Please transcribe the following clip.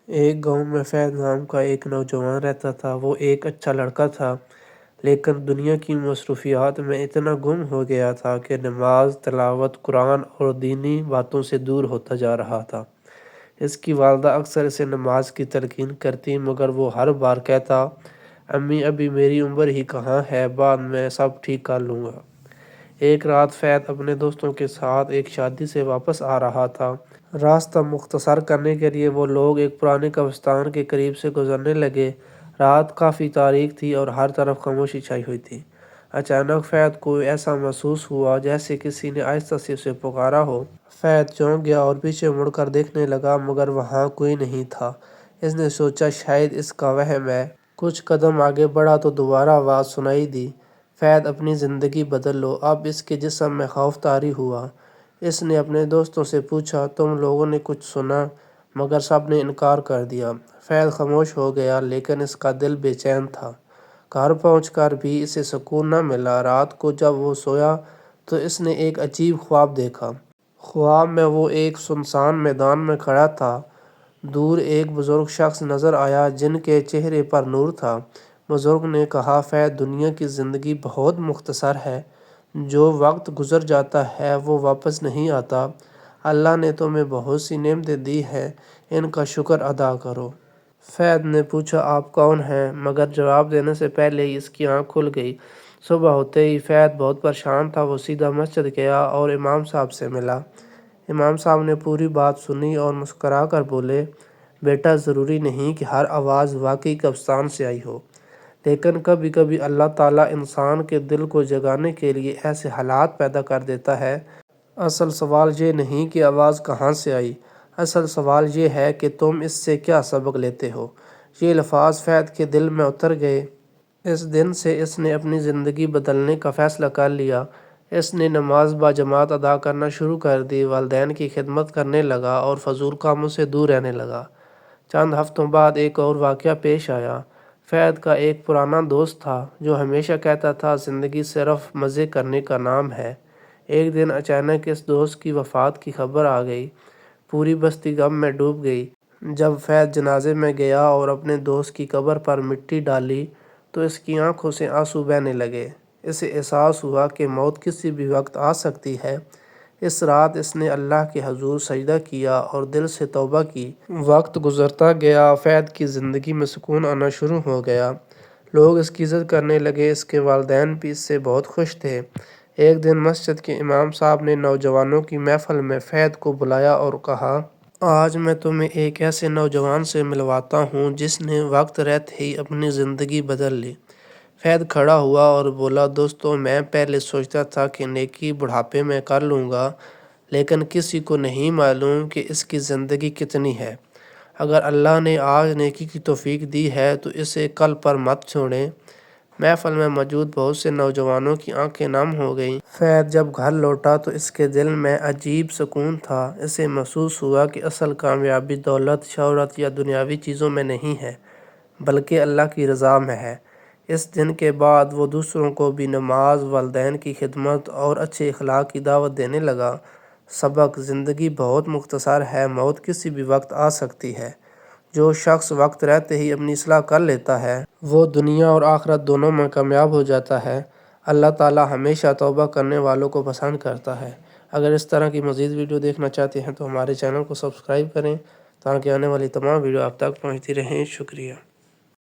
ایک گاؤں میں فیض نام کا ایک نوجوان رہتا تھا۔ وہ ایک اچھا لڑکا تھا، لیکن دنیا کی مصروفیات میں اتنا گم ہو گیا تھا کہ نماز، تلاوت قرآن اور دینی باتوں سے دور ہوتا جا رہا تھا۔ اس کی والدہ اکثر اسے نماز کی تلقین کرتی، مگر وہ ہر بار کہتا، امی ابھی میری عمر ہی کہاں ہے، بعد میں سب ٹھیک کر لوں گا۔ ایک رات فیض اپنے دوستوں کے ساتھ ایک شادی سے واپس آ رہا تھا۔ راستہ مختصر کرنے کے لیے وہ لوگ ایک پرانے قبرستان کے قریب سے گزرنے لگے۔ رات کافی تاریک تھی اور ہر طرف خاموشی چھائی ہوئی تھی۔ اچانک فیض کو ایسا محسوس ہوا جیسے کسی نے آہستہ سے اسے پکارا ہو۔ فیض چونک گیا اور پیچھے مڑ کر دیکھنے لگا، مگر وہاں کوئی نہیں تھا۔ اس نے سوچا شاید اس کا وہم ہے۔ کچھ قدم آگے بڑھا تو دوبارہ آواز سنائی دی، فیض اپنی زندگی بدل لو۔ اب اس کے جسم میں خوف طاری ہوا۔ اس نے اپنے دوستوں سے پوچھا، تم لوگوں نے کچھ سنا؟ مگر سب نے انکار کر دیا۔ فیض خاموش ہو گیا، لیکن اس کا دل بے چین تھا۔ گھر پہنچ کر بھی اسے سکون نہ ملا۔ رات کو جب وہ سویا تو اس نے ایک عجیب خواب دیکھا۔ خواب میں وہ ایک سنسان میدان میں کھڑا تھا۔ دور ایک بزرگ شخص نظر آیا جن کے چہرے پر نور تھا۔ بزرگ نے کہا، فیض دنیا کی زندگی بہت مختصر ہے۔ جو وقت گزر جاتا ہے وہ واپس نہیں آتا۔ اللہ نے تمہیں بہت سی نعمتیں دی ہیں، ان کا شکر ادا کرو۔ فیض نے پوچھا، آپ کون ہیں؟ مگر جواب دینے سے پہلے ہی اس کی آنکھ کھل گئی۔ صبح ہوتے ہی فیض بہت پریشان تھا۔ وہ سیدھا مسجد گیا اور امام صاحب سے ملا۔ امام صاحب نے پوری بات سنی اور مسکرا کر بولے، بیٹا ضروری نہیں کہ ہر آواز واقعی قبرستان سے آئی ہو، لیکن کبھی کبھی اللہ تعالیٰ انسان کے دل کو جگانے کے لیے ایسے حالات پیدا کر دیتا ہے۔ اصل سوال یہ نہیں کہ آواز کہاں سے آئی، اصل سوال یہ ہے کہ تم اس سے کیا سبق لیتے ہو۔ یہ الفاظ فیض کے دل میں اتر گئے۔ اس دن سے اس نے اپنی زندگی بدلنے کا فیصلہ کر لیا۔ اس نے نماز باجماعت ادا کرنا شروع کر دی، والدین کی خدمت کرنے لگا اور فضول کاموں سے دور رہنے لگا۔ چند ہفتوں بعد ایک اور واقعہ پیش آیا۔ فیض کا ایک پرانا دوست تھا جو ہمیشہ کہتا تھا، زندگی صرف مزے کرنے کا نام ہے۔ ایک دن اچانک اس دوست کی وفات کی خبر آ گئی۔ پوری بستی غم میں ڈوب گئی۔ جب فیض جنازے میں گیا اور اپنے دوست کی قبر پر مٹی ڈالی تو اس کی آنکھوں سے آنسو بہنے لگے۔ اسے احساس ہوا کہ موت کسی بھی وقت آ سکتی ہے۔ اس رات اس نے اللہ کے حضور سجدہ کیا اور دل سے توبہ کی۔ وقت گزرتا گیا، فیض کی زندگی میں سکون آنا شروع ہو گیا۔ لوگ اس کی عزت کرنے لگے، اس کے والدین بھی اس سے بہت خوش تھے۔ ایک دن مسجد کے امام صاحب نے نوجوانوں کی محفل میں فیض کو بلایا اور کہا، آج میں تمہیں ایک ایسے نوجوان سے ملواتا ہوں جس نے وقت رہتے ہی اپنی زندگی بدل لی۔ فیض کھڑا ہوا اور بولا، دوستو، میں پہلے سوچتا تھا کہ نیکی بڑھاپے میں کر لوں گا، لیکن کسی کو نہیں معلوم کہ اس کی زندگی کتنی ہے۔ اگر اللہ نے آج نیکی کی توفیق دی ہے تو اسے کل پر مت چھوڑیں۔ محفل میں موجود بہت سے نوجوانوں کی آنکھیں نم ہو گئیں۔ فیض جب گھر لوٹا تو اس کے دل میں عجیب سکون تھا۔ اسے محسوس ہوا کہ اصل کامیابی دولت، شہرت یا دنیاوی چیزوں میں نہیں ہے، بلکہ اللہ کی رضا میں ہے۔ اس دن کے بعد وہ دوسروں کو بھی نماز، والدین کی خدمت اور اچھے اخلاق کی دعوت دینے لگا۔ سبق: زندگی بہت مختصر ہے، موت کسی بھی وقت آ سکتی ہے۔ جو شخص وقت رہتے ہی اپنی اصلاح کر لیتا ہے وہ دنیا اور آخرت دونوں میں کامیاب ہو جاتا ہے۔ اللہ تعالیٰ ہمیشہ توبہ کرنے والوں کو پسند کرتا ہے۔ اگر اس طرح کی مزید ویڈیو دیکھنا چاہتے ہیں تو ہمارے چینل کو سبسکرائب کریں تاکہ آنے والی تمام ویڈیو آپ تک پہنچتی رہیں۔ شکریہ۔